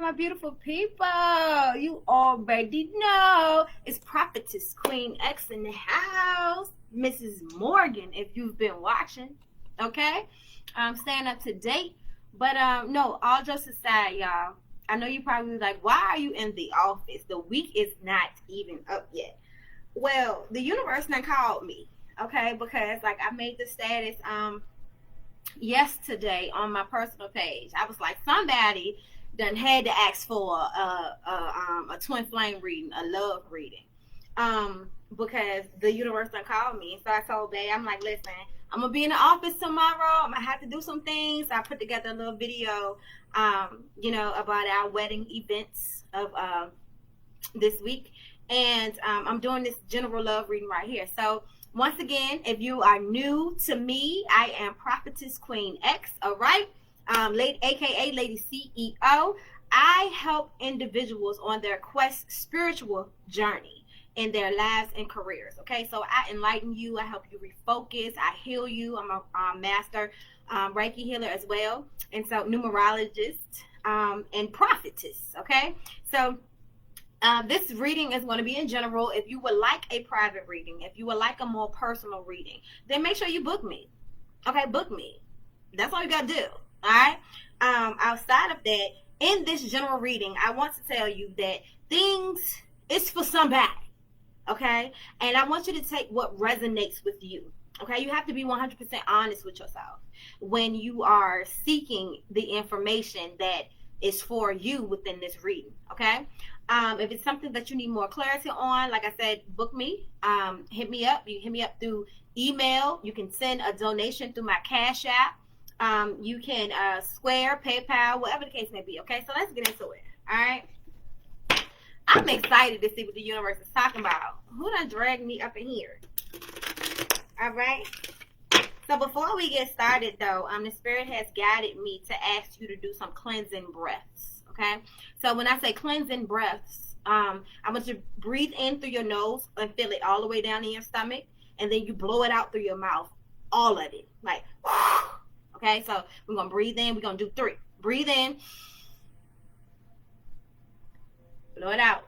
my beautiful people. You already know it's Prophetess Queen X in the house. Mrs. Morgan, if you've been watching. Okay? Staying up to date. But no, all jokes aside, y'all. I know you probably like, why are you in the office? The week is not even up yet. Well, the universe now called me, okay? Because like I made the status yesterday on my personal page. I was like, somebody done had to ask for a twin flame reading, a love reading, because the universe done called me. So I told Bay, I'm like, listen, I'm gonna be in the office tomorrow. I'm gonna have to do some things. I put together a little video, about our wedding events of this week, and I'm doing this general love reading right here. So once again, if you are new to me, I am Prophetess Queen X, all right? AKA Lady CEO. I help individuals on their spiritual journey in their lives and careers, okay? So I enlighten you, I help you refocus, I heal you. I'm a master Reiki healer as well, and so numerologist and prophetess, okay? So this reading is going to be in general. If you would like a private reading, if you would like a more personal reading, then make sure you book me. Okay, book me. That's all you got to do. All right? Outside of that, in this general reading, I want to tell you that things is for somebody. Okay? And I want you to take what resonates with you. Okay? You have to be 100% honest with yourself when you are seeking the information that is for you within this reading. Okay? If it's something that you need more clarity on, like I said, book me. Hit me up. You can hit me up through email. You can send a donation through my CashApp. You can Square, PayPal, whatever the case may be. Okay, so let's get into it. All right. I'm excited to see what the universe is talking about. Who done dragged me up in here? All right. So before we get started, though, the Spirit has guided me to ask you to do some cleansing breaths. Okay, so when I say cleansing breaths, I want you to breathe in through your nose and feel it all the way down in your stomach, and then you blow it out through your mouth, all of it, like, okay, so we're going to breathe in, we're going to do 3. Breathe in, blow it out,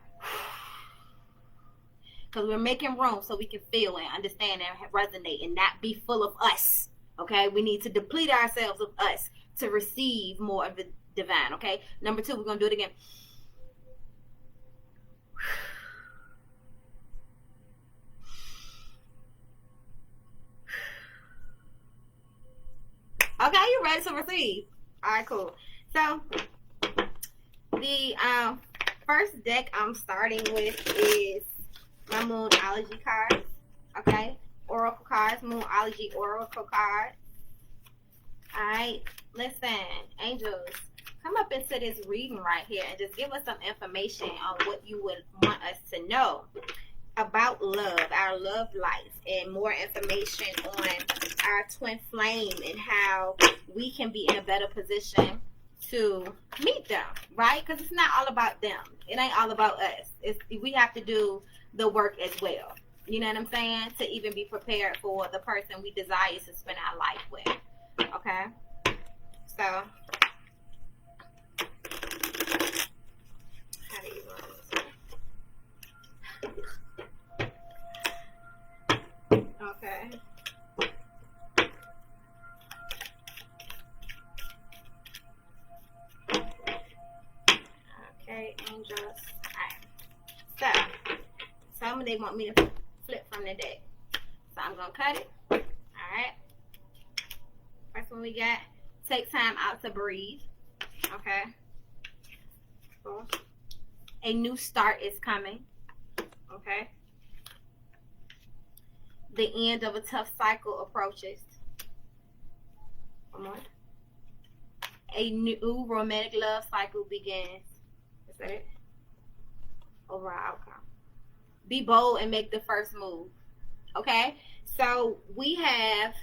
because we're making room so we can feel and understand and resonate and not be full of us, okay? We need to deplete ourselves of us to receive more of the divine, okay? Number 2, we're going to do it again. Okay, you ready to receive? All right, cool. So, the first deck I'm starting with is my Moonology cards, okay? Oracle cards, Moonology Oracle cards. All right, listen, angels, come up into this reading right here and just give us some information on what you would want us to know about love, our love life, and more information on our twin flame and how we can be in a better position to meet them, right? Because it's not all about them. It ain't all about us. We have to do the work as well. You know what I'm saying? To even be prepared for the person we desire to spend our life with. Okay? So, how do you run this? Okay. Okay, angels. Alright. So, some of they want me to flip from the deck. So I'm gonna cut it. Alright. First one we got, take time out to breathe. Okay. Cool. A new start is coming. Okay. The end of a tough cycle approaches. Come on. A new romantic love cycle begins. Is that it? Overall outcome. Be bold and make the first move. Okay? So we have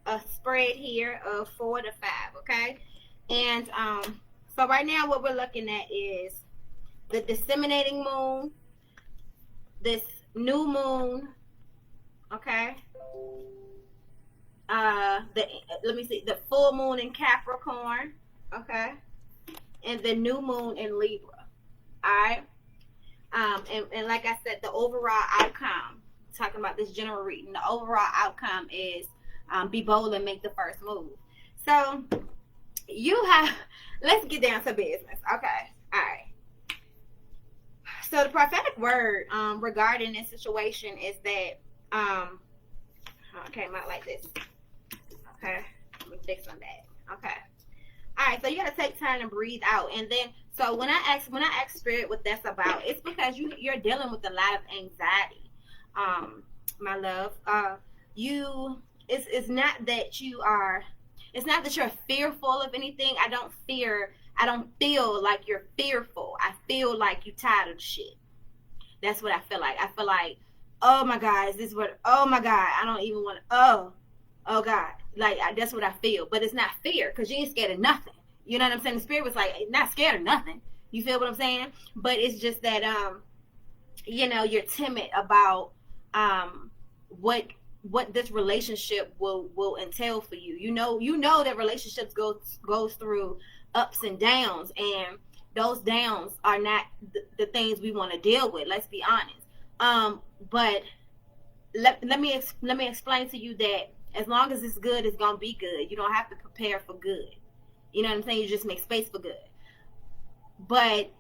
a spread here of 4 to 5. Okay? And so right now what we're looking at is the disseminating moon, this new moon, okay, let me see, the full moon in Capricorn, okay, and the new moon in Libra. All right. And like I said, the overall outcome, talking about this general reading, the overall outcome is be bold and make the first move. So you have, let's get down to business. Okay. All right. So the prophetic word regarding this situation is that it came out like this. Okay. Let me fix on that. Okay. All right, so you gotta take time to breathe out, and then so when I ask Spirit what that's about, it's because you're dealing with a lot of anxiety, my love. It's not that you're fearful of anything. I don't feel like you're fearful. I feel like you're tired of the shit. That's what I feel like. I feel like, oh my God, is this what? Oh my God, I don't even want to. Oh God, like that's what I feel. But it's not fear, because you ain't scared of nothing. You know what I'm saying? The Spirit was like, not scared of nothing. You feel what I'm saying? But it's just that you're timid about what this relationship will entail for you. You know that relationships goes through ups and downs, and those downs are not the things we want to deal with. Let's be honest. But let me explain to you that as long as it's good, it's gonna be good. You don't have to prepare for good. You know what I'm saying? You just make space for good. But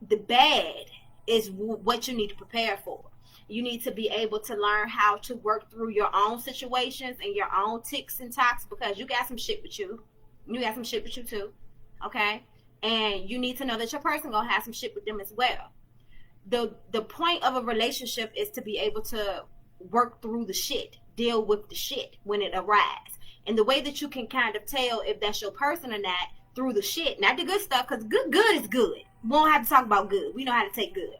the bad is what you need to prepare for. You need to be able to learn how to work through your own situations and your own ticks and talks, because you got some shit with you. You got some shit with you too. Okay? And you need to know that your person gonna have some shit with them as well. The point of a relationship is to be able to work through the shit, deal with the shit when it arises. And the way that you can kind of tell if that's your person or not, through the shit, not the good stuff, because good is good. We won't have to talk about good. We know how to take good.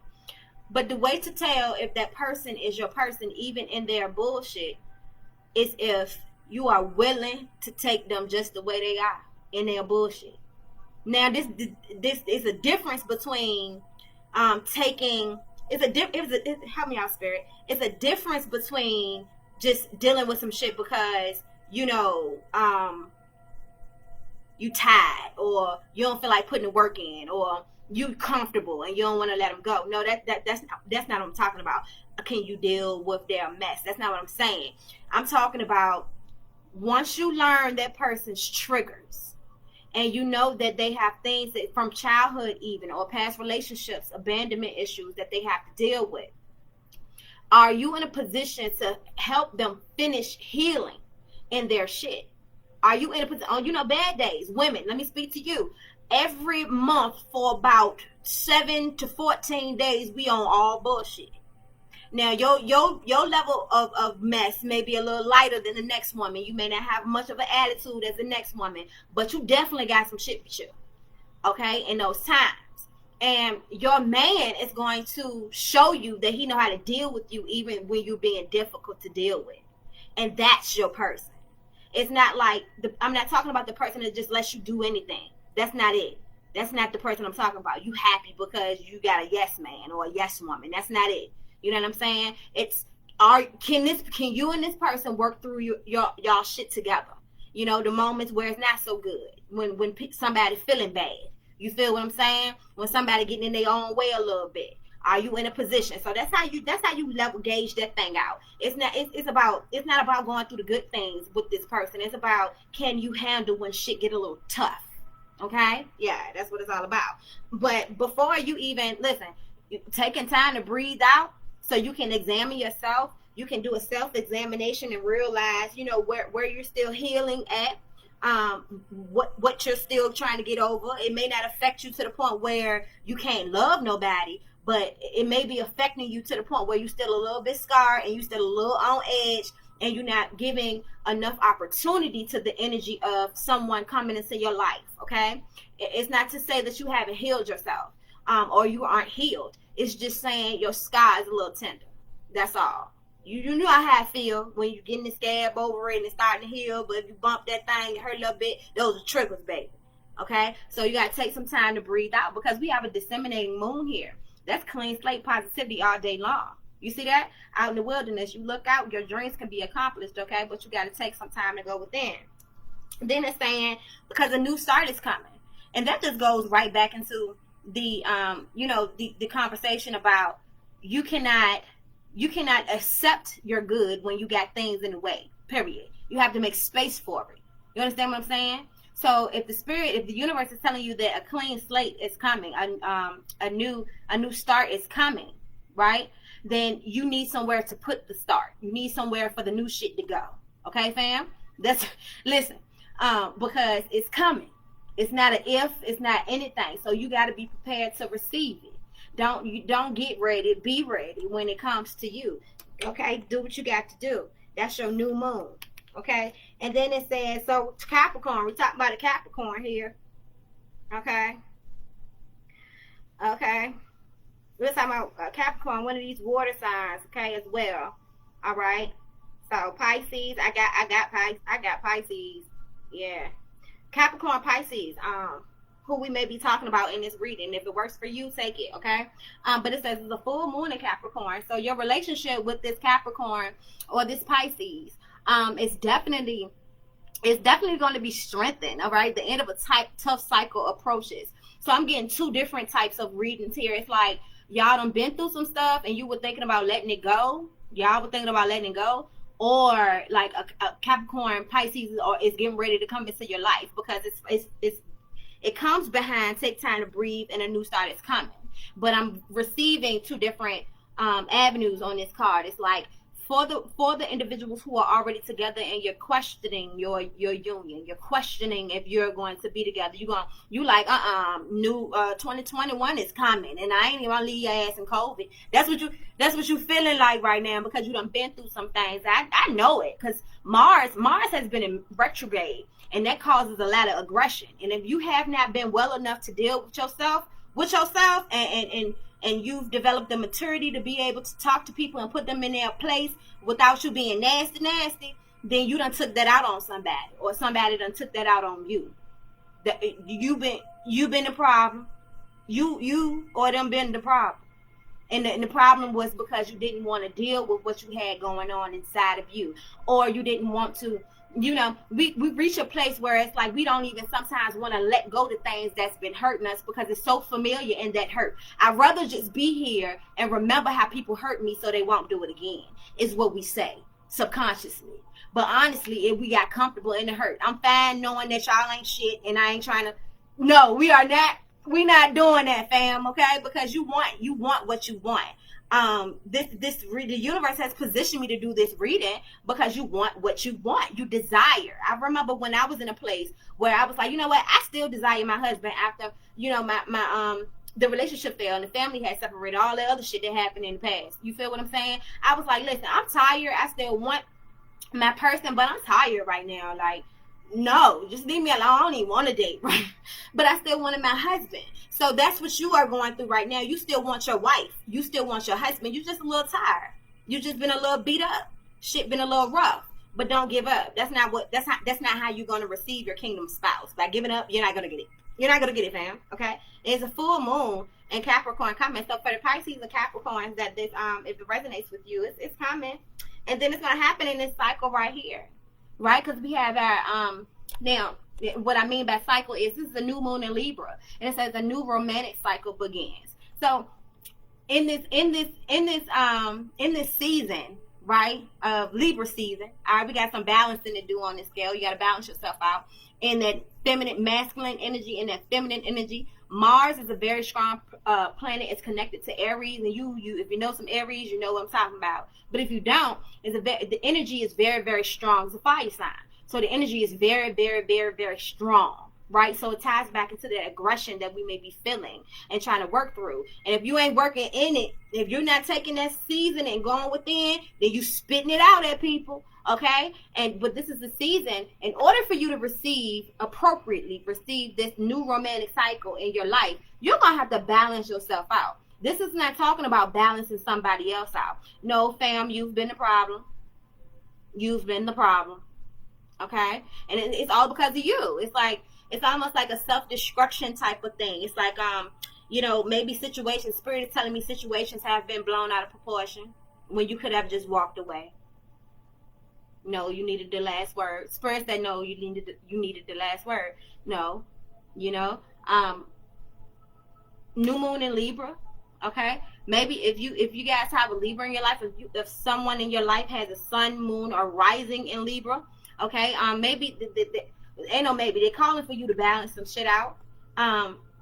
But the way to tell if that person is your person, even in their bullshit, is if you are willing to take them just the way they are in their bullshit. Now, this is a difference between taking. Help me out, Spirit. It's a difference between just dealing with some shit because you tired, or you don't feel like putting the work in, or you comfortable and you don't want to let them go. No, that's not what I'm talking about. Can you deal with their mess? That's not what I'm saying. I'm talking about once you learn that person's triggers, and you know that they have things that from childhood even, or past relationships, abandonment issues that they have to deal with. Are you in a position to help them finish healing in their shit? Are you in a position, bad days, women, let me speak to you. Every month for about 7 to 14 days, we on all bullshit. Now, your level of mess may be a little lighter than the next woman. You may not have much of an attitude as the next woman, but you definitely got some shit with you, okay, in those times. And your man is going to show you that he know how to deal with you even when you're being difficult to deal with. And that's your person. It's not like, I'm not talking about the person that just lets you do anything. That's not it. That's not the person I'm talking about. You happy because you got a yes man or a yes woman. That's not it. You know what I'm saying? It's, can you and this person work through y'all shit together? You know, the moments where it's not so good. When somebody feeling bad. You feel what I'm saying? When somebody getting in their own way a little bit. Are you in a position? So that's how you level gauge that thing out. It's not about going through the good things with this person. It's about, can you handle when shit get a little tough? Okay? Yeah, that's what it's all about. But before you even listen, taking time to breathe out so you can examine yourself. You can do a self-examination and realize, where you're still healing at. What you're still trying to get over. It may not affect you to the point where you can't love nobody, but it may be affecting you to the point where you're still a little bit scarred and you're still a little on edge, and you're not giving enough opportunity to the energy of someone coming into your life. Okay, it's not to say that you haven't healed yourself or you aren't healed. It's just saying your scar is a little tender. That's all. You know how I feel when you're getting the scab over it and it's starting to heal, but if you bump that thing, it hurt a little bit, those are triggers, baby. Okay? So you got to take some time to breathe out, because we have a disseminating moon here. That's clean slate positivity all day long. You see that? Out in the wilderness, you look out, your dreams can be accomplished, okay? But you got to take some time to go within. Then it's saying, because a new start is coming. And that just goes right back into the the conversation about you cannot accept your good when you got things in the way, period. You have to make space for it. You understand what I'm saying? So if the universe is telling you that a clean slate is coming, a new start is coming, right? Then you need somewhere to put the start. You need somewhere for the new shit to go. Okay, fam? Listen, because it's coming. It's not an if, it's not anything. So you got to be prepared to receive it. Don't get ready, be ready when it comes to you. Okay, do what you got to do. That's your new moon. Okay, and then it says, so Capricorn, we're talking about a Capricorn here. Okay, we're talking about Capricorn, one of these water signs. Okay, as well. All right. So Pisces, I got Pisces. Yeah, Capricorn, Pisces. Who we may be talking about in this reading. If it works for you, take it. Okay. But it says it's a full moon in Capricorn. So your relationship with this Capricorn or this Pisces, is definitely going to be strengthened. All right. The end of a tough cycle approaches. So I'm getting two different types of readings here. It's like y'all done been through some stuff and you were thinking about letting it go. Y'all were thinking about letting it go. Or like a Capricorn, Pisces, or is getting ready to come into your life, because it comes behind take time to breathe and a new start is coming. But I'm receiving two different avenues on this card. It's like for the individuals who are already together and you're questioning your union, you're questioning if you're going to be together. You like new 2021 is coming and I ain't even gonna leave your ass in COVID. That's what you feeling like right now, because you done been through some things. I know it, because Mars has been in retrograde, and that causes a lot of aggression. And if you have not been well enough to deal with yourself and you've developed the maturity to be able to talk to people and put them in their place without you being nasty, then you done took that out on somebody, or somebody done took that out on you. You've been the problem. You or them been the problem. And the problem was because you didn't want to deal with what you had going on inside of you, or you didn't want to. We reach a place where it's like we don't even sometimes want to let go to things that's been hurting us because it's so familiar in that hurt. I'd rather just be here and remember how people hurt me so they won't do it again, is what we say subconsciously. But honestly, if we got comfortable in the hurt, I'm fine knowing that y'all ain't shit and I ain't trying to. No, we are not. We're not doing that, fam. Okay, because you want what you want. The universe has positioned me to do this reading because you want what you want, you desire. I remember when I was in a place where I was like, you know what, I still desire my husband after, my the relationship failed and the family had separated, all the other shit that happened in the past. You feel what I'm saying? I was like, listen, I'm tired. I still want my person, but I'm tired right now. Like, no, just leave me alone. I don't even want to date, right? But I still wanted my husband. So that's what you are going through right now. You still want your wife. You still want your husband. You just a little tired. You just been a little beat up. Shit been a little rough. But don't give up. That's not how you're going to receive your kingdom spouse. By giving up, you're not going to get it. You're not going to get it, fam. Okay? It's a full moon and Capricorn coming. So for the Pisces and Capricorns, that this if it resonates with you, it's coming. And then it's going to happen in this cycle right here. Right? Because we have our now what I mean by cycle is this is a new moon in Libra, and it says a new romantic cycle begins. So in this season, right, of Libra season, all right, we got some balancing to do on this scale. You got to balance yourself out in that feminine, masculine energy, and that feminine energy. Mars is a very strong planet. It's connected to Aries, and you if you know some Aries, you know what I'm talking about. But if you don't, the energy is very, very strong. It's a fire sign, so the energy is very, very, very, very strong, right? So it ties back into that aggression that we may be feeling and trying to work through. And if you ain't working in it, if you're not taking that season and going within, then you spitting it out at people. Okay, but this is the season. In order for you to receive this new romantic cycle in your life, you're gonna have to balance yourself out. This is not talking about balancing somebody else out. No, fam, you've been the problem. You've been the problem. Okay, and it's all because of you. It's almost like a self-destruction type of thing. It's like maybe situations. Spirit is telling me situations have been blown out of proportion when you could have just walked away. No, you needed the last word. Spirit said no, you needed the last word. No, New moon in Libra. Okay, maybe if you guys have a Libra in your life, if someone in your life has a sun, moon, or rising in Libra, okay, maybe ain't no maybe they're calling for you to balance some shit out.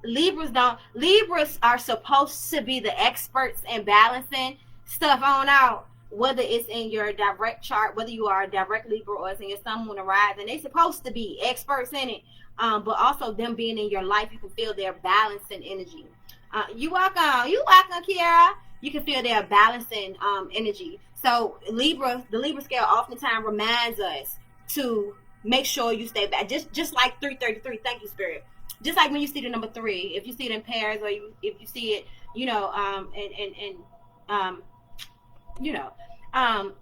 Libras are supposed to be the experts in balancing stuff on out, whether it's in your direct chart, whether you are a direct Libra or it's in your sun, moon, or rising. They're supposed to be experts in it. But also them being in your life, you can feel their balancing energy. You welcome, Kiara. You can feel their balancing energy. So the Libra scale oftentimes reminds us to make sure you stay back. Just like 333. Thank you, Spirit. Just like when you see the number 3, if you see it in pairs, or if you see it,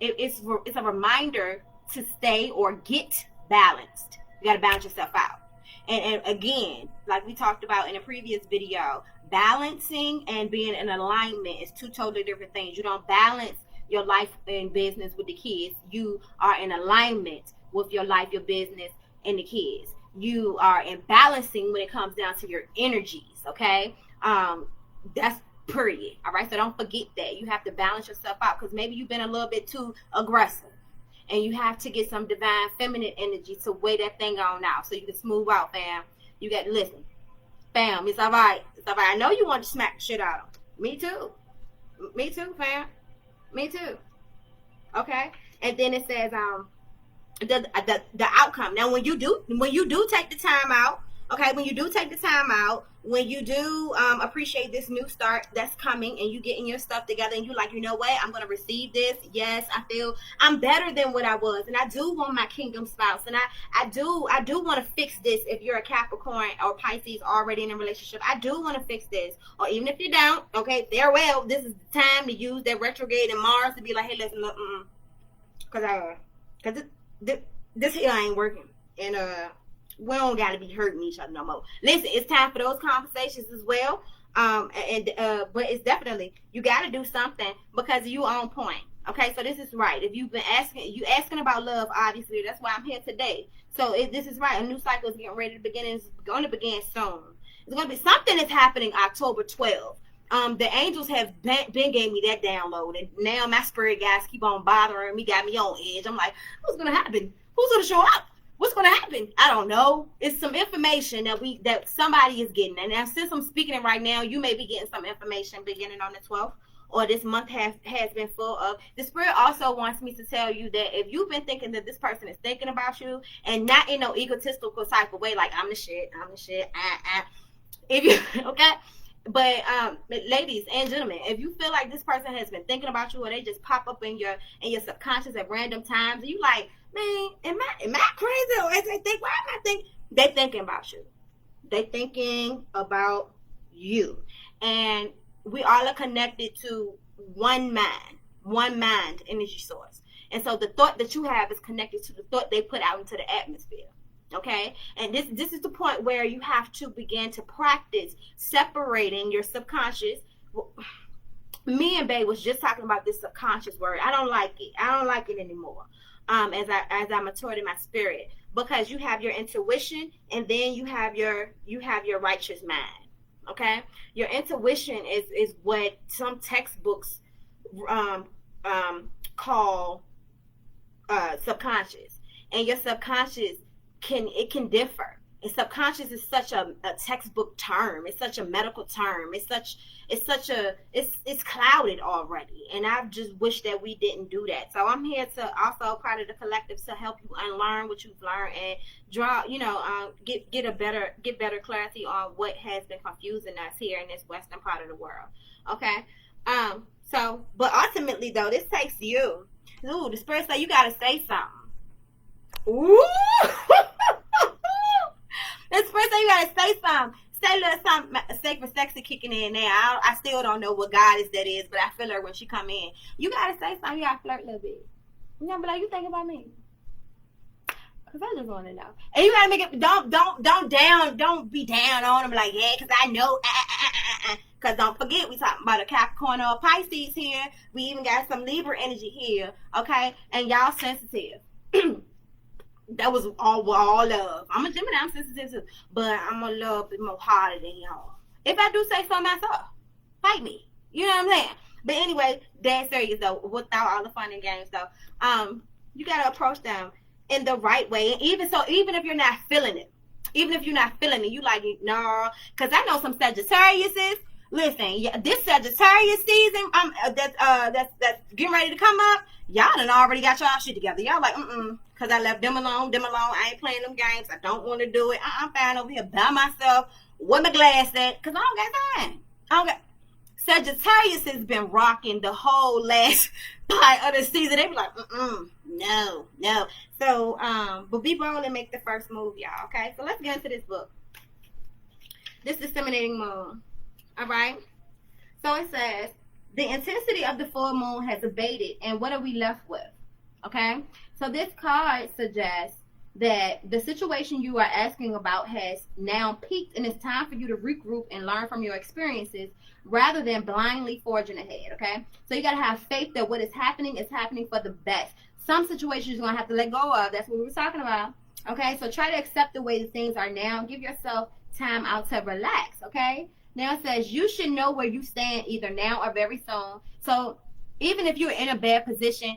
it's a reminder to stay or get balanced. You got to balance yourself out. And again, like we talked about in a previous video, balancing and being in alignment is 2 totally different things. You don't balance your life and business with the kids. You are in alignment with your life, your business, and the kids. You are in balancing when it comes down to your energies, okay? That's period, all right? So don't forget that. You have to balance yourself out, because maybe you've been a little bit too aggressive. And you have to get some divine feminine energy to weigh that thing on out so you can smooth out, fam. You got to listen. Fam, it's all right. It's all right. I know you want to smack the shit out of them. Me too. Me too, fam. Me too. Okay? And then it says the outcome. Now, when you do take the time out, okay, when you do appreciate this new start that's coming, and you getting your stuff together, and you like, you know what, I'm gonna receive this. Yes, I feel I'm better than what I was, and I do want my kingdom spouse, and I do want to fix this. If you're a Capricorn or Pisces already in a relationship, I do want to fix this. Or even if you don't, okay, farewell. This is the time to use that retrograde in Mars to be like, hey, listen, because this here ain't working, and we don't got to be hurting each other no more. Listen, it's time for those conversations as well. But it's definitely, you got to do something because you on point. Okay, so this is right. If you've been asking about love, obviously, that's why I'm here today. So this is right. A new cycle is getting ready to begin. It's going to begin soon. It's going to be something that's happening October 12th. The angels have been gave me that download, and now my spirit guys keep on bothering me, got me on edge. I'm like, what's going to happen? Who's going to show up? What's going to happen? I don't know. It's some information that somebody is getting. And now, since I'm speaking it right now, you may be getting some information beginning on the 12th, or this month has been full of. The Spirit also wants me to tell you that if you've been thinking that this person is thinking about you, and not in no egotistical type of way, like I'm the shit. If you, okay? But ladies and gentlemen, if you feel like this person has been thinking about you, or they just pop up in your subconscious at random times, and you like, man, am I crazy? Or as they think, why am I thinking? They thinking about you. They thinking about you. And we all are connected to one mind energy source. And so the thought that you have is connected to the thought they put out into the atmosphere. Okay, and this is the point where you have to begin to practice separating your subconscious. Me and Bae was just talking about this subconscious word. I don't like it anymore. As I matured in my spirit, because you have your intuition, and then you have your righteous mind. Okay, your intuition is what some textbooks call subconscious, and your subconscious can differ. And subconscious is such a textbook term. It's such a medical term. It's clouded already. And I just wish that we didn't do that. So I'm here to also part of the collective to help you unlearn what you've learned and draw, get better clarity on what has been confusing us here in this western part of the world. Okay. But ultimately though, this takes you. Ooh, the Spirit say you gotta say something. Ooh. This person, you gotta say something. Say a little something. Sacred sexy kicking in there. I still don't know what goddess that is, but I feel her when she come in. You gotta say something. You gotta flirt a little bit. You gotta be like, you think about me? Cause I just want to know. And you gotta make it. Don't be down on them like, yeah, cause I know. Cause don't forget, we talking about a Capricorn or a Pisces here. We even got some Libra energy here. Okay, and y'all sensitive. That was all love. I'm a Gemini, I'm sensitive too, but I'm a love bit more harder than y'all. If I do say so myself, fight me. You know what I'm saying? But anyway, dead serious though, without all the fun and games though, you gotta approach them in the right way. And even if you're not feeling it, you like, no, because I know some Sagittariuses. Listen, yeah, this Sagittarius season, that's getting ready to come up. Y'all done already got y'all shit together. Y'all like, because I left them alone. I ain't playing them games. I don't want to do it. I'm fine over here by myself with my glass at, because I don't got time. I don't got. Sagittarius has been rocking the whole last part of the season. They be like, no. So, but be bold and make the first move, y'all. Okay, so let's get into this book. This disseminating moon. All right. So it says the intensity of the full moon has abated, and what are we left with? Okay. So this card suggests that the situation you are asking about has now peaked, and it's time for you to regroup and learn from your experiences rather than blindly forging ahead. Okay. So you got to have faith that what is happening for the best. Some situations you're going to have to let go of. That's what we were talking about. Okay. So try to accept the way that things are now. Give yourself time out to relax. Okay. Now it says you should know where you stand either now or very soon. So even if you're in a bad position,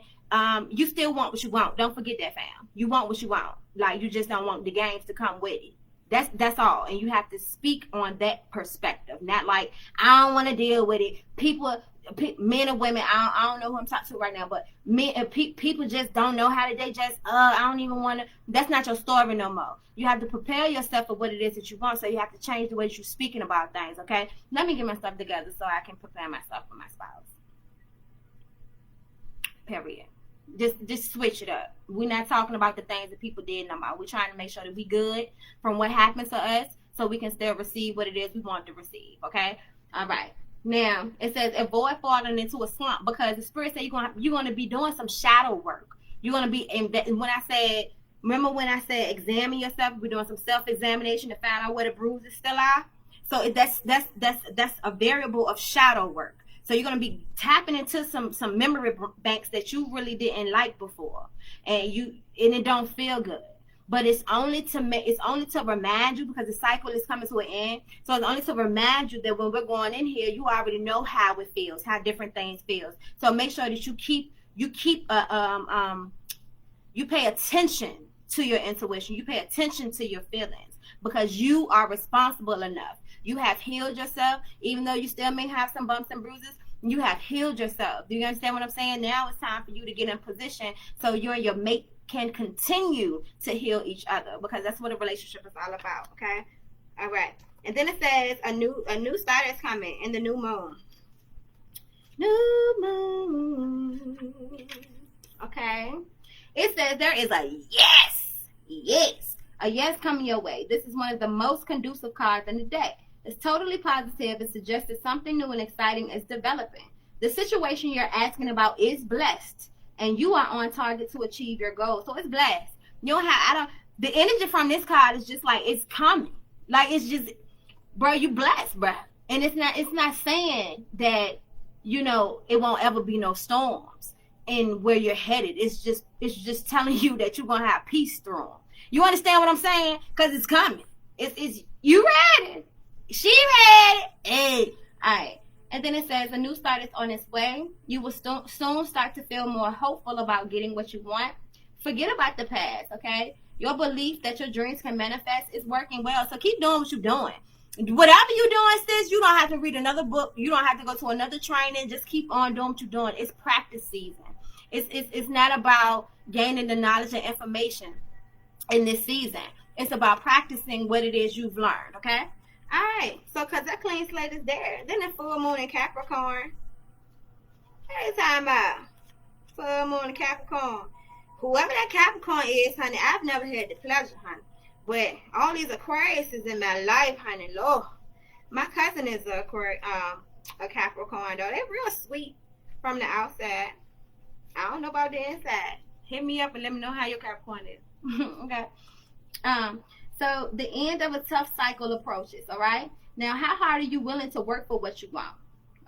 you still want what you want. Don't forget that, fam. You want what you want. Like, you just don't want the games to come with it. That's all. And you have to speak on that perspective. Not like, I don't want to deal with it. Men and women, I don't know who I'm talking to right now, but people just don't know how to, they just, I don't even want to. That's not your story no more. You have to prepare yourself for what it is that you want, so you have to change the way you're speaking about things, okay? Let me get my stuff together so I can prepare myself for my spouse. Period. Just switch it up. We're not talking about the things that people did no more. We're trying to make sure that we good from what happened to us so we can still receive what it is we want to receive, okay? All right. Now, it says avoid falling into a slump, because the spirit said you're going to be doing some shadow work. You're going to be, remember when I said examine yourself? We're doing some self-examination to find out where the bruises still are. So that's a variable of shadow work. So you're going to be tapping into some memory banks that you really didn't like before, and it don't feel good. But it's only to remind you, because the cycle is coming to an end. So it's only to remind you that when we're going in here, you already know how it feels, how different things feels. So make sure that you pay attention to your intuition. You pay attention to your feelings, because you are responsible enough. You have healed yourself, even though you still may have some bumps and bruises. You have healed yourself. Do you understand what I'm saying? Now it's time for you to get in position so you and your mate can continue to heal each other, because that's what a relationship is all about. Okay. All right. And then it says a new start is coming in the new moon. New moon. Okay. It says there is a yes coming your way. This is one of the most conducive cards in the deck. It's totally positive. It suggests that something new and exciting is developing. The situation you're asking about is blessed, and you are on target to achieve your goal. So it's blessed. The energy from this card is just like, it's coming. Like, it's just, bro, you blessed, bro. And it's not saying that, it won't ever be no storms in where you're headed. It's just telling you that you're going to have peace through them. You understand what I'm saying? Because it's coming. It's you ready? She ready? Hey. All right. And then it says a new start is on its way. You will soon start to feel more hopeful about getting what you want. Forget about the past, okay? Your belief that your dreams can manifest is working well. So keep doing what you're doing. Whatever you're doing, sis, you don't have to read another book. You don't have to go to another training. Just keep on doing what you're doing. It's practice season. It's not about gaining the knowledge and information in this season. It's about practicing what it is you've learned, okay? All right, so because that clean slate is there. Then the full moon in Capricorn. Hey, time out. Full moon in Capricorn. Whoever that Capricorn is, honey, I've never had the pleasure, honey. But all these Aquariuses in my life, honey, Lord. My cousin is a Capricorn, though. They're real sweet from the outside. I don't know about the inside. Hit me up and let me know how your Capricorn is. Okay. So the end of a tough cycle approaches, all right? Now, how hard are you willing to work for what you want?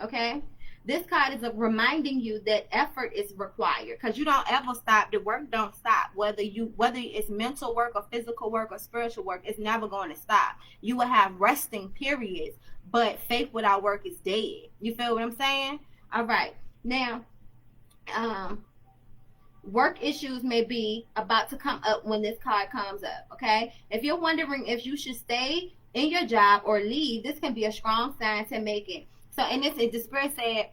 Okay? This card is reminding you that effort is required, because you don't ever stop. The work don't stop. Whether it's mental work or physical work or spiritual work, it's never going to stop. You will have resting periods, but faith without work is dead. You feel what I'm saying? All right. Now, work issues may be about to come up when this card comes up, okay? If you're wondering if you should stay in your job or leave, this can be a strong sign to make it. So in this, the spirit said,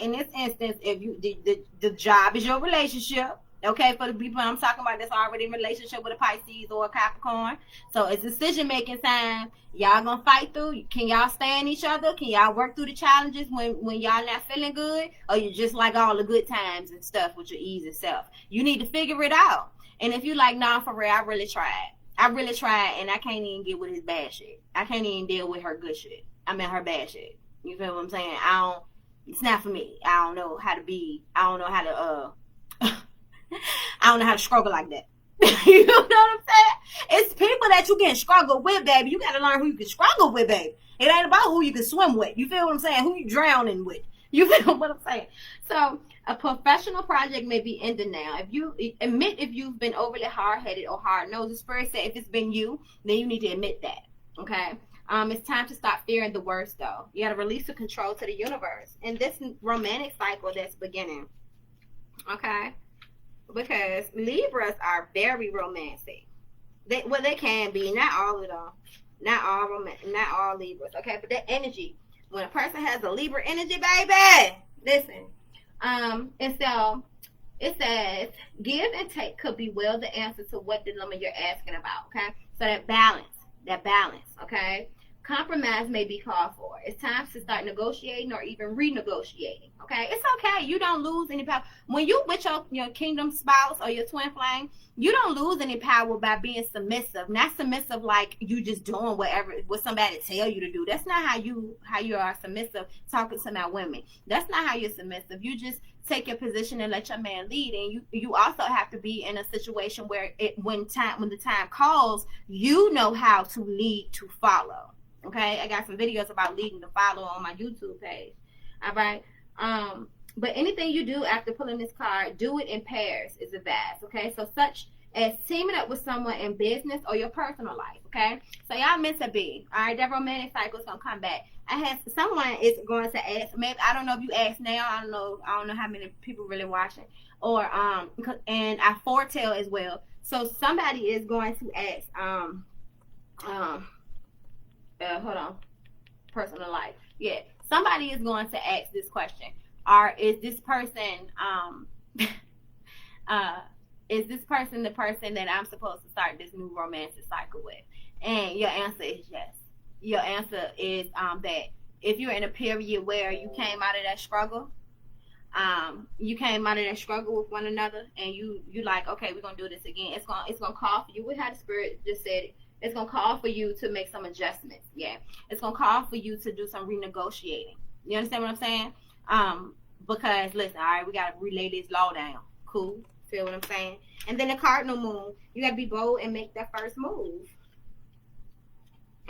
in this instance, if you the job is your relationship, okay, for the people I'm talking about that's already in relationship with a Pisces or a Capricorn. So it's decision-making time. Y'all gonna fight through. Can y'all stand each other? Can y'all work through the challenges when y'all not feeling good? Or you just like all the good times and stuff with your easy self? You need to figure it out. And if you like, nah, for real, I really tried, and I can't even get with his bad shit. I can't even deal with her good shit. I mean, her bad shit. You feel what I'm saying? It's not for me. I don't know how to struggle like that. You know what I'm saying? It's people that you can struggle with, baby. You got to learn who you can struggle with, baby. It ain't about who you can swim with. You feel what I'm saying? Who you drowning with. You feel what I'm saying? So a professional project may be ending now. If you admit if you've been overly hard-headed or hard-nosed, the spirit said if it's been you, then you need to admit that. Okay? It's time to stop fearing the worst, though. You got to release the control to the universe in this romantic cycle that's beginning. Okay? Because Libras are very romantic. They can be, not all of them, not all Libras. Okay, but that energy, when a person has a Libra energy, baby, listen. And so it says, give and take could be well the answer to what dilemma you're asking about. Okay, so that balance. Okay. Compromise may be called for. It's time to start negotiating or even renegotiating. Okay, it's okay. You don't lose any power when you with your kingdom spouse or your twin flame. You don't lose any power by being submissive. Not submissive like you just doing what somebody tell you to do. That's not how you are submissive. Talking to my women, that's not how you're submissive. You just take your position and let your man lead. And you also have to be in a situation where when the time calls, you know how to lead to follow. Okay, I got some videos about leading to follow on my YouTube page. All right. But anything you do after pulling this card, do it in pairs is advised. Okay, so such as teaming up with someone in business or your personal life. Okay, so y'all meant to be. All right, that romantic cycle is gonna come back. Someone is going to ask. Maybe I don't know if you ask now. I don't know how many people really watching. Or and I foretell as well. So somebody is going to ask. Hold on. Personal life. Yeah. Somebody is going to ask this question. Is this person the person that I'm supposed to start this new romantic cycle with? And your answer is yes. Your answer is that if you're in a period where you came out of that struggle, with one another, and you like, okay, we're gonna do this again. It's gonna call for you. With how the spirit just said it. It's going to call for you to make some adjustments. Yeah. It's going to call for you to do some renegotiating. You understand what I'm saying? Because, listen, all right, we got to relay this law down. Cool. Feel what I'm saying? And then the cardinal moon, you got to be bold and make that first move.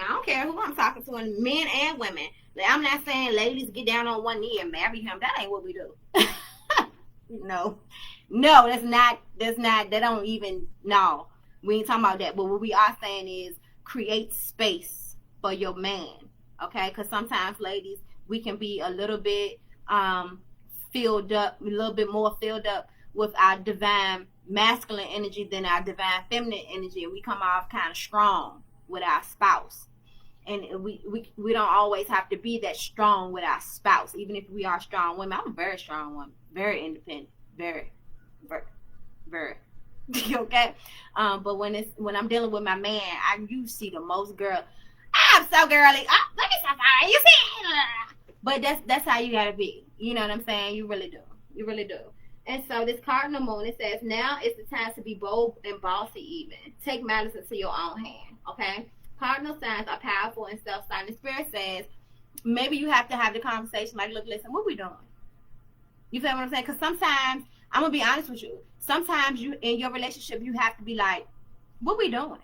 I don't care who I'm talking to, and men and women. I'm not saying ladies get down on one knee and marry him. That ain't what we do. No, that's not, that don't even, no. We ain't talking about that, but what we are saying is create space for your man, okay? Because sometimes, ladies, we can be a little bit filled up with our divine masculine energy than our divine feminine energy, and we come off kind of strong with our spouse. And we don't always have to be that strong with our spouse, even if we are strong women. I'm a very strong woman, very independent, very, very, very. Okay, but when I'm dealing with my man, you see the most girl. I'm so girly. Let me stop. You see, but that's how you gotta be. You know what I'm saying? You really do. And so this cardinal moon, it says now is the time to be bold and bossy. Even take matters into your own hand. Okay, cardinal signs are powerful and self-starting. The spirit says maybe you have to have the conversation. Like, look, listen, what we doing? You feel what I'm saying? Because sometimes, I'm going to be honest with you. Sometimes you in your relationship, you have to be like, what we doing?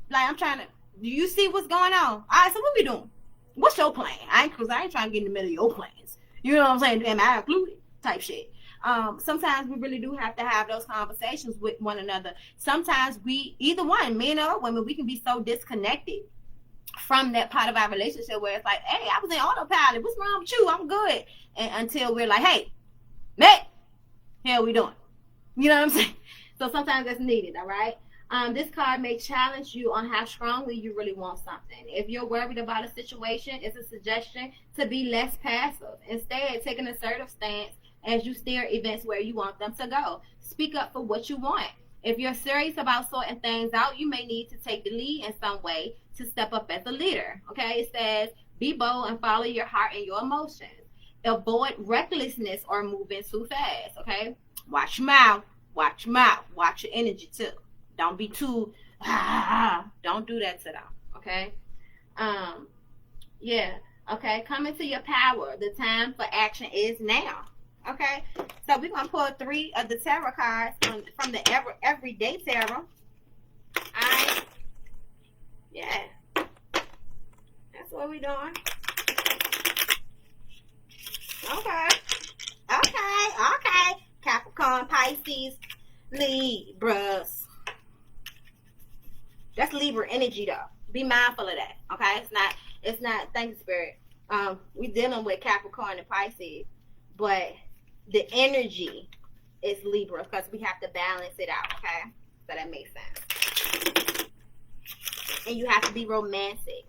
Like, I'm trying to, do you see what's going on? All right, so what we doing? What's your plan? Cause I ain't trying to get in the middle of your plans. You know what I'm saying? Am I included? Type shit. Sometimes we really do have to have those conversations with one another. Sometimes we, either one, men or women, we can be so disconnected from that part of our relationship where it's like, hey, I was in autopilot. What's wrong with you? I'm good. And until we're like, hey, Matt, hell we doing? You know what I'm saying? So sometimes that's needed, all right? This card may challenge you on how strongly you really want something. If you're worried about a situation, it's a suggestion to be less passive. Instead, take an assertive stance as you steer events where you want them to go. Speak up for what you want. If you're serious about sorting things out, you may need to take the lead in some way to step up as a leader. Okay, it says, be bold and follow your heart and your emotions. Avoid recklessness or moving too fast. Okay, watch your mouth. Watch your mouth. Watch your energy too. Don't be too, don't do that to them. Okay. Yeah. Okay. Come into your power. The time for action is now. Okay. So we're going to pull 3 of the tarot cards from the everyday tarot. All right. Yeah. That's what we're doing. Okay. Okay. Capricorn, Pisces, Libras. That's Libra energy though. Be mindful of that. Okay? It's not thank you, Spirit. We're dealing with Capricorn and Pisces, but the energy is Libra because we have to balance it out, okay? So that makes sense. And you have to be romantic.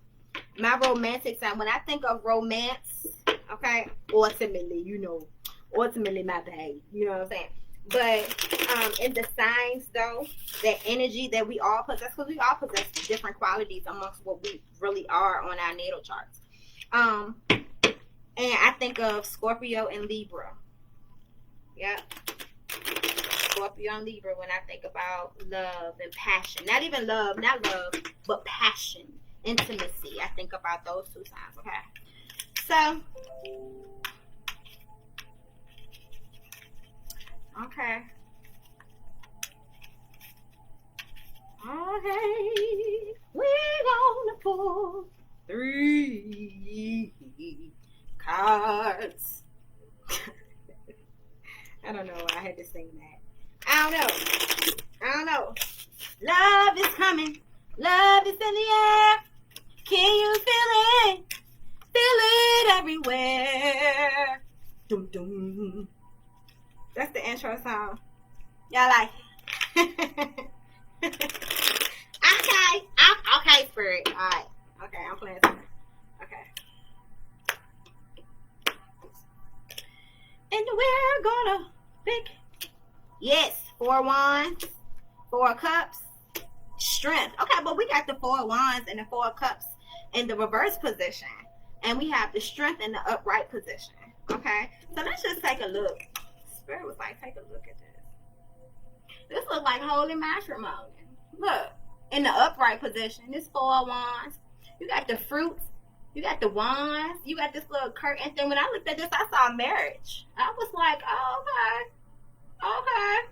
My romantic side, when I think of romance, okay, ultimately my babe. You know what I'm saying? But in the signs, though, that energy that we all possess, because we all possess different qualities amongst what we really are on our natal charts. And I think of Scorpio and Libra. Yeah. Scorpio and Libra when I think about love and passion. Not even love, not love, but passion, intimacy. I think about those 2 signs, okay? So, okay. We're gonna pull 3 cards. I don't know why I had to sing that. I don't know. Love is coming. Love is in the air. Can you feel it? Feel it everywhere. Dum dum. That's the intro song. Y'all like it? Okay, Spirit. Alright. Okay, I'm playing something. Okay. And we're gonna pick. Yes, 4 wands, 4 cups, strength. Okay, but we got the 4 wands and the 4 cups in the reverse position. And we have the strength in the upright position. Okay, so let's just take a look. Spirit was like, take a look at this. This looks like holy matrimony. Look, in the upright position, this 4 wands. You got the fruits. You got the wands. You got this little curtain thing. When I looked at this, I saw marriage. I was like, oh, okay.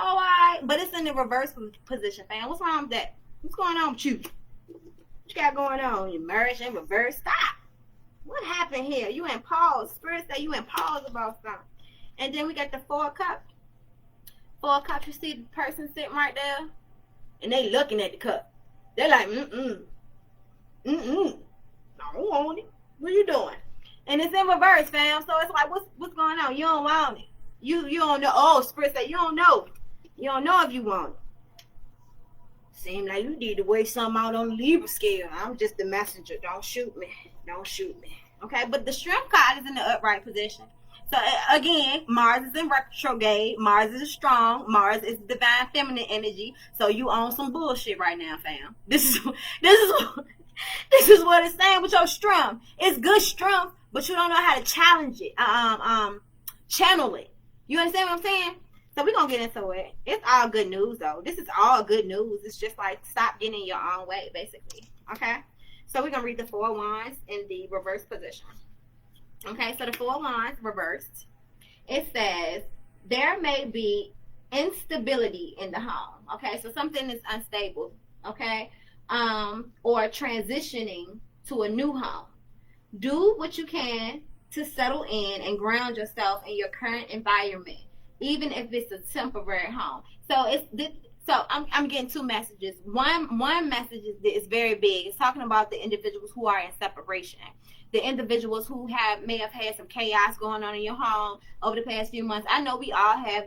All right. But it's in the reverse position, fam. What's wrong with that? What's going on with you? What you got going on? Your marriage in reverse? Stop. What happened here? You in pause. Spirit say you in pause about something. And then we got the 4 cups. 4 cups. You see the person sitting right there? And they looking at the cup. They're like, I don't want it. What you doing? And it's in reverse, fam. So it's like, what's going on? You don't want it. You don't know. Oh, Spirit say you don't know. You don't know if you want it. Seem like you need to weigh something out on the Libra scale. I'm just the messenger. Don't shoot me. Okay, but the strength card is in the upright position. So again, Mars is in retrograde. Mars is strong. Mars is divine feminine energy. So you own some bullshit right now, fam. This is what it's saying with your strength. It's good strength, but you don't know how to challenge it. Channel it. You understand what I'm saying? So we're gonna get into it. It's all good news though. This is all good news. It's just like stop getting in your own way, basically. Okay? So we're gonna read the 4 wands in the reverse position. Okay, so the 4 wands reversed. It says there may be instability in the home. Okay, so something is unstable. Okay, or transitioning to a new home. Do what you can to settle in and ground yourself in your current environment, even if it's a temporary home. So I'm getting two messages. One message is very big. It's talking about the individuals who are in separation, the individuals who may have had some chaos going on in your home over the past few months. I know we all have.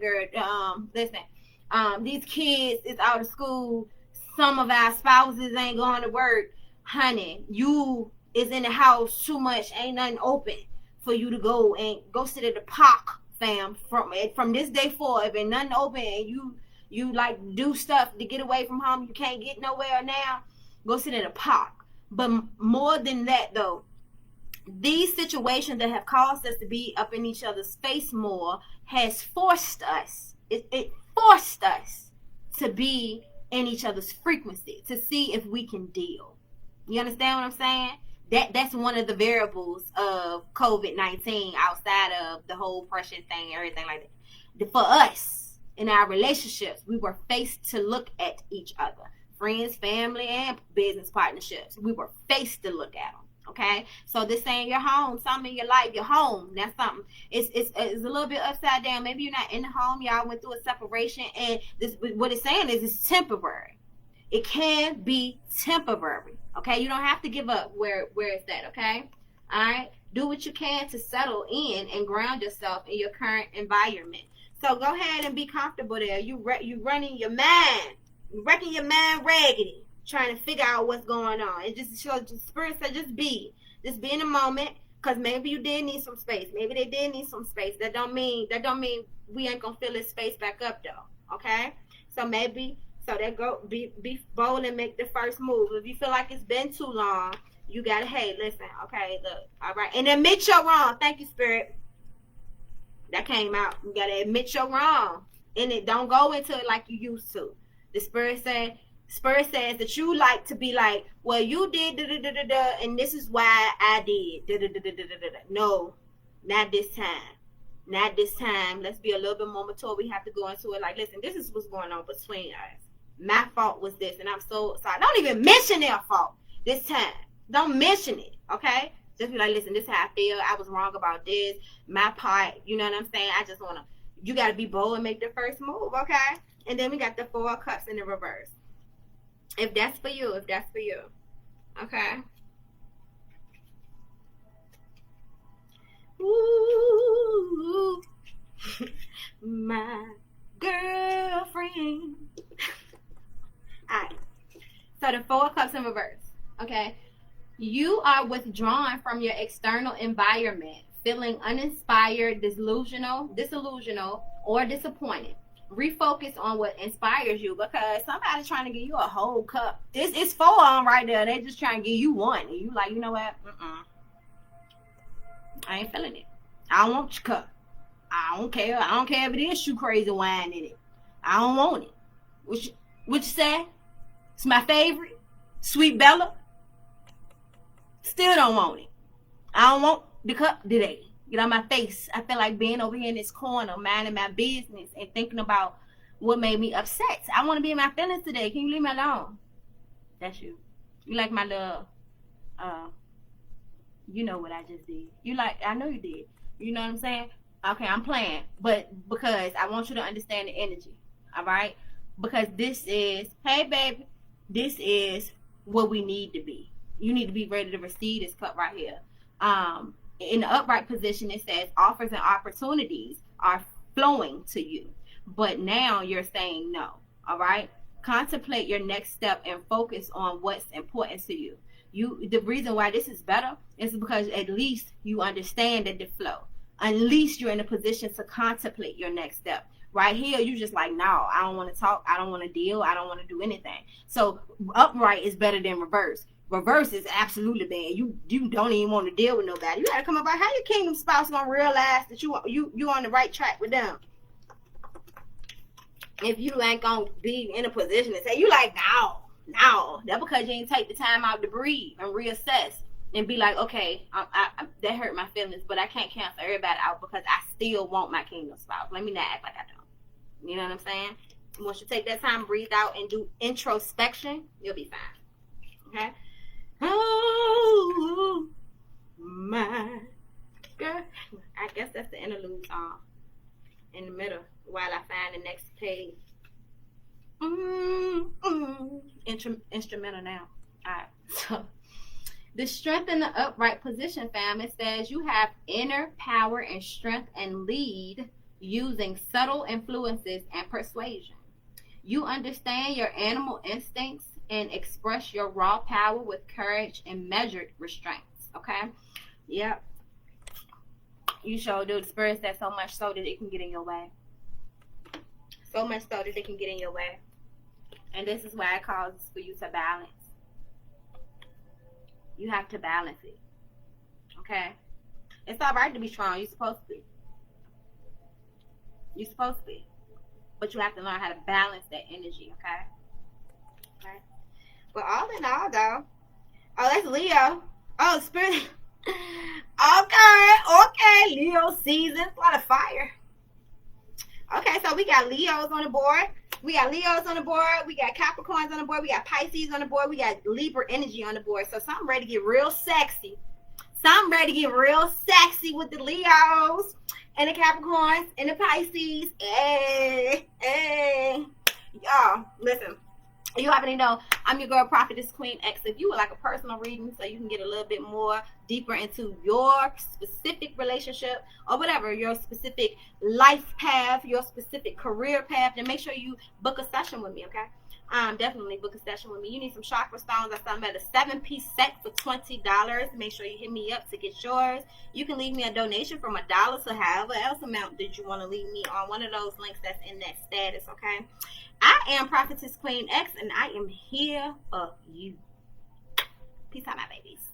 Listen, these kids is out of school. Some of our spouses ain't going to work. Honey, you is in the house too much. Ain't nothing open for you to go sit at the park, fam. From this day forward, if ain't nothing open and you like do stuff to get away from home, you can't get nowhere now, go sit at a park. But more than that, though, these situations that have caused us to be up in each other's face more has forced us. It forced us to be in each other's frequency, to see if we can deal. You understand what I'm saying? That's one of the variables of COVID-19 outside of the whole pressure thing, everything like that. For us, in our relationships, we were faced to look at each other. Friends, family, and business partnerships. We were faced to look at them. Okay, so this ain't your home. Something in your life, your home. That's something. It's a little bit upside down. Maybe you're not in the home. Y'all went through a separation, and this what it's saying is it's temporary. It can be temporary. Okay, you don't have to give up where it's at. Okay, all right. Do what you can to settle in and ground yourself in your current environment. So go ahead and be comfortable there. You running your mind, wrecking your mind raggedy, trying to figure out what's going on. It just shows the spirit said just be in a moment, because maybe you did need some space. Maybe they did need some space. That don't mean we ain't gonna fill this space back up though. Okay, so be bold and make the first move. If you feel like it's been too long, you gotta listen. Okay, look, all right, and admit you're wrong. Thank you, spirit. That came out. You gotta admit you're wrong, and it don't go into it like you used to. The spirit says that you like to be like, well, you did and this is why I did No, not this time. Let's be a little bit more mature. We have to go into it like, listen, this is what's going on between us. My fault was this, and I'm so sorry. Don't even mention their fault this time. Don't mention it, okay? Just be like, listen, this is how I feel. I was wrong about this. My part, you know what I'm saying? You got to be bold and make the first move, okay? And then we got the 4 of Cups in the reverse. If that's for you. Okay? Ooh, my girlfriend. Alright. So the 4 of Cups in reverse. Okay? You are withdrawn from your external environment, feeling uninspired, disillusional, or disappointed. Refocus on what inspires you, because somebody's trying to give you a whole cup. It's 4 on right there. They just trying to give you one, and you like, you know what? I ain't feeling it. I don't want your cup. I don't care if it is shoe crazy wine in it. I don't want it. What you say? It's my favorite. Sweet Bella. Still don't want it. I don't want the cup today. Get on my face. I feel like being over here in this corner, minding my business and thinking about what made me upset. I want to be in my feelings today. Can you leave me alone? That's you. You like my little, you know what I just did. I know you did. You know what I'm saying? Okay, I'm playing. But because I want you to understand the energy. All right? Because this is, hey, baby, this is what we need to be. You need to be ready to receive this cup right here. In the upright position, it says offers and opportunities are flowing to you. But now you're saying no. All right? Contemplate your next step and focus on what's important to you. The reason why this is better is because at least you understand the flow. At least you're in a position to contemplate your next step. Right here, you just like, no, I don't want to talk. I don't want to deal. I don't want to do anything. So upright is better than reverse. Reverse is absolutely bad. You don't even want to deal with nobody. You got to come up with how your kingdom spouse gonna realize that you on the right track with them. If you ain't gonna be in a position to say, you like, no, that's because you ain't take the time out to breathe and reassess and be like, okay, I that hurt my feelings, but I can't cancel everybody out because I still want my kingdom spouse. Let me not act like I don't. You know what I'm saying? Once you take that time, breathe out, and do introspection, you'll be fine. Okay? Oh, my girl. I guess that's the interlude song in the middle while I find the next page. Instrumental now. All right. So the strength in the upright position, fam, it says you have inner power and strength and lead using subtle influences and persuasion. You understand your animal instincts and express your raw power with courage and measured restraints. Okay? Yep. You sure do experience that so much so that it can get in your way. So much so that it can get in your way. And this is why it calls for you to balance. You have to balance it. Okay? It's all right to be strong. You're supposed to be. You're supposed to be. But you have to learn how to balance that energy, okay? Okay. But all in all, though, oh, that's Leo. Oh, Spirit. Okay. Leo season. A lot of fire. Okay, so we got Leos on the board. We got Leos on the board. We got Capricorns on the board. We got Pisces on the board. We got Libra energy on the board. So some ready to get real sexy. Some ready to get real sexy with the Leos and the Capricorns and the Pisces. Hey. Y'all, listen. You already know I'm your girl, Prophetess Queen X. If you would like a personal reading so you can get a little bit more deeper into your specific relationship or whatever, your specific life path, your specific career path, then make sure you book a session with me, okay? Definitely book a session with me. You need some chakra stones. I found at a 7-piece set for $20. Make sure you hit me up to get yours. You can leave me a donation from $1 to however else amount that you want to leave me on one of those links that's in that status, okay? I am Prophetess Queen X, and I am here for you. Peace out, my babies.